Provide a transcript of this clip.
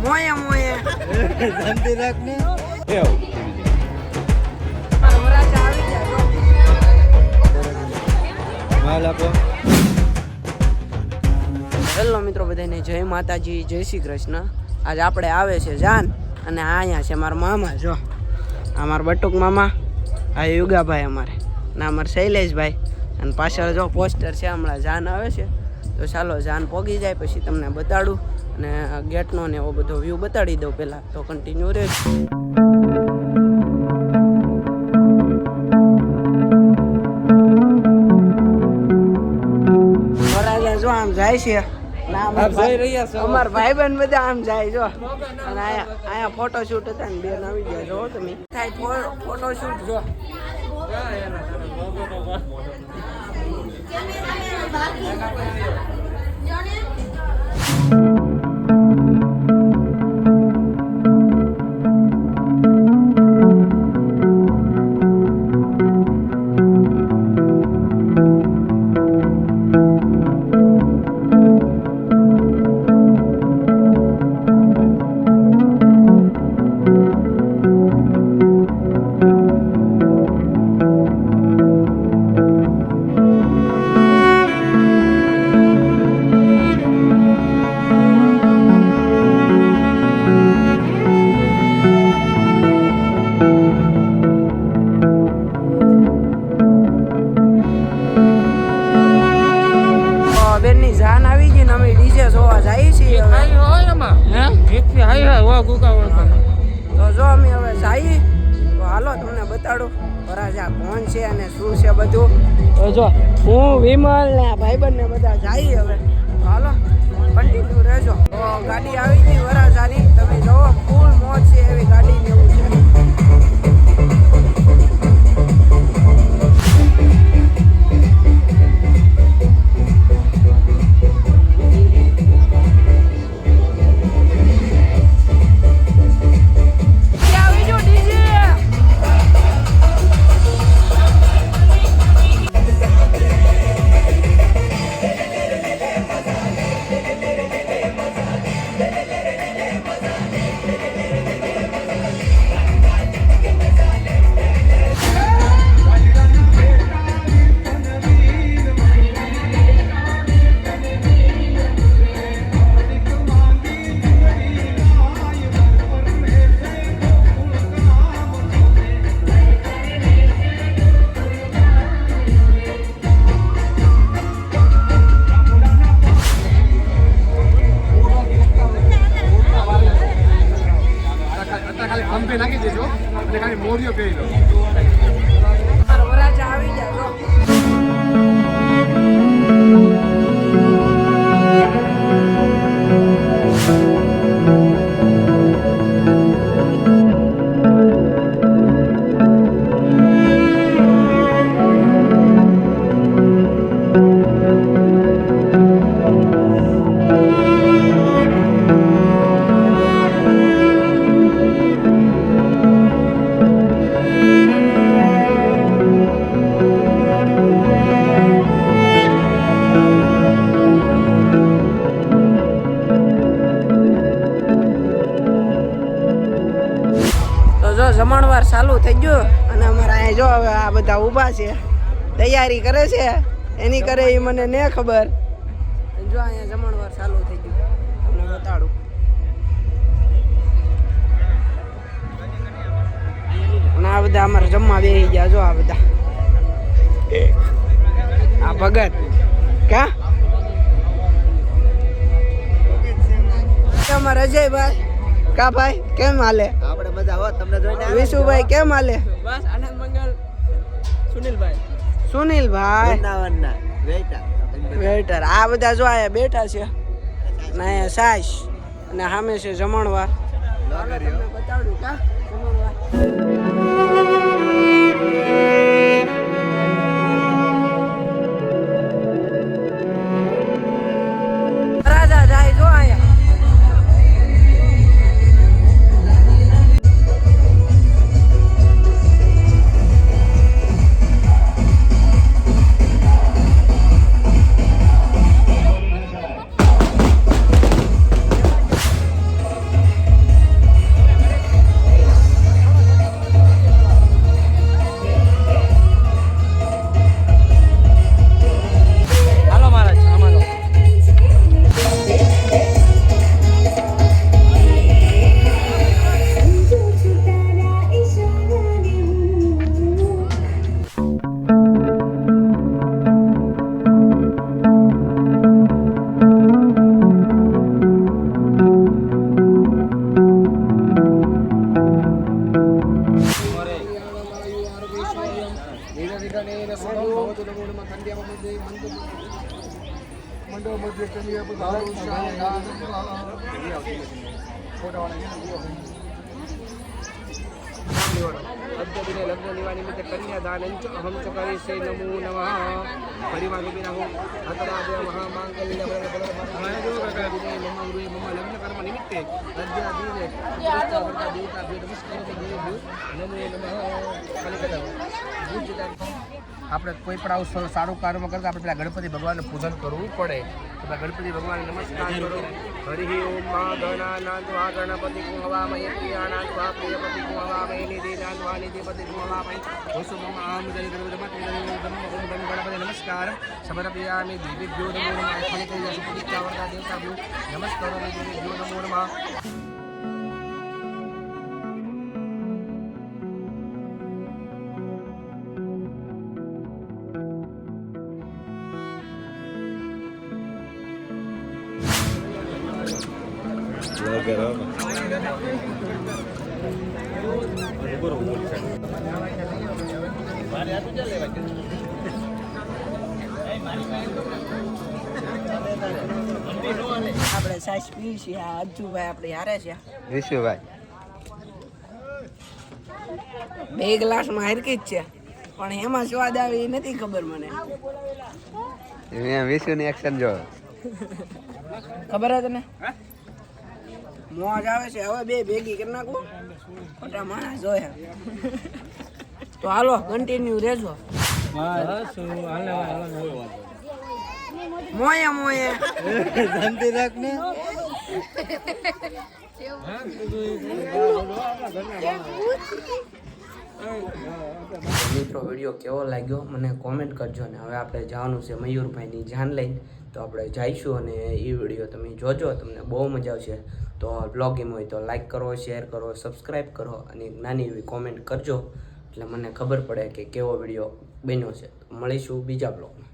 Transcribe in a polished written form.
મોયા મોયા શાંતિ રાખને વરાજા આવી ગયા માલ આપો. હેલો મિત્રો બધાને જય માતાજી, જય શ્રી કૃષ્ણ. આજે આપણે આવે છે જાન અને અહીંયા છે મારા મામા. જો આ મારા બટુક મામા, આ યુગાભાઈ અમારે, ને અમારા શૈલેષભાઈ, અને પાછળ જો પોસ્ટર છે. હમણાં જાન આવે છે તો ચાલો જાન પોગી જાય પછી તમને બતાડું અને ગેટનો ને એવો બધો વ્યૂ બતાડી દઉં પહેલાં, તો કન્ટિન્યુ રહેજો. વરાજા જો આમ જાય છે, અમાર ભાઈબંધ બધા આમ જાય જો. અને અહીંયા ફોટોશૂટ હતા ને બેન આવી ગયા જો તમે. થાય ફોટોશૂટ જો. બેનની જાન આવી ગઈ ને અમે ડીજે જોવા જઈએ છીએ. તો જો અમે હવે જઈએ તો હાલો તમને બતાડું વરાજા કોણ છે અને શું છે બધું. તો જો હું વિમલ ને ભાઈબંધ ને બધા જઈએ હવે. તો હાલો કન્ટિન્યુ રહેજો. તો ગાડી આવી ગઈ વરાજાની, તમે જોવો ફૂલ મોજ છે એવી ગાડી ને એવું છે. વરાજા આવી ગયા જો. જમણવાર ચાલુ થઈ ગયો અને અમારા અહીંયા જો હવે આ બધા ઊભા છે, તૈયારી કરે છે. એની કરે એ મને ને ખબર. જો અહીંયા જમણવાર ચાલુ થઈ ગયું, તમને બતાડું. અને આ બધા અમારે જમવા બેસી ગયા જો. આ બધા આ ભગત કા અમારા અજયભાઈ કા ભાઈ કેમ હાલે? આપણે મજા હો તમને જોઈને. વિશુભાઈ કેમ હાલે? બસ આનંદ મંગલ. સુનિલભાઈ વૃંદાવનના વેટર આ બધા જો આયા બેઠા છે. ને અહીંયા સાસ અને સામે છે જમણવાર. બતાડું કા જમણવાર. રાજા જાય જો આયા. અદ્યદિને લગ્ન નિવા નિમિત્તે કન્યાદાન અહમ ચ કરીશે નમો નમઃ પરિવાર રૂપિના હું હતરાજય મહામાંગલ્ય લગ્ન કર્મ નિમિત્તે અદ્યદિને દેવતા દેવતા નમસ્કાર નમો નમઃ. આપણે કોઈ પણ આવું સારું કાર્ય કરતા આપણે પેલા ગણપતિ ભગવાનનું પૂજન કરવું પડે. તો ગણપતિ ભગવાનને નમસ્કાર કરો. હરિ ઓમ મા ગણાનાદ્વા ગણપતિ કુંહવામય પ્રિયાનાદ્વા પ્રિયપતિ કુંહવામય નિધિનાદ્વા નિધિપતિ કુંહવામય વસુમમ આમ જય ગણપતિ નમસ્કાર સમર્પયામિ દેવીભ્યો નમો નમઃ. ફલિતય સુપતિચ્ચાવર્તા દેવતાભ્યો નમસ્કાર દેવીભ્યો નમો નમઃ. આપણે સાસ પી છીએ. આ અજ્જુભાઈ આપણે હારે છે. વિશુભાઈ બે ગ્લાસમાં હરકી જ છે, પણ એમાં સ્વાદ આવે એ નથી ખબર મને. વિશુની એક્શન જો ખબર હે તને? મોજ આવે છે. હવે બે ભેગી કરી નાખું, ખોટા માણસ જોયા. તો હાલો કન્ટિન્યુ રહેજો. મોયે મોયે શાંતિ રાખ ને. મિત્રો વિડીયો કેવો લાગ્યો મને કોમેન્ટ કરજો. ને હવે આપણે જવાનું છે મયુરભાઈની જાન લઈને, તો આપણે જઈશું અને એ વિડીયો તમે જોજો, તમને બહુ મજા આવશે. તો બ્લોગ ગેમ હોય તો લાઈક કરો, શેર કરો, સબસ્ક્રાઈબ કરો અને એક નાની એવી કોમેન્ટ કરજો, એટલે મને ખબર પડે કે કેવો વિડીયો બન્યો છે. તો મળીશું બીજા બ્લોગમાં.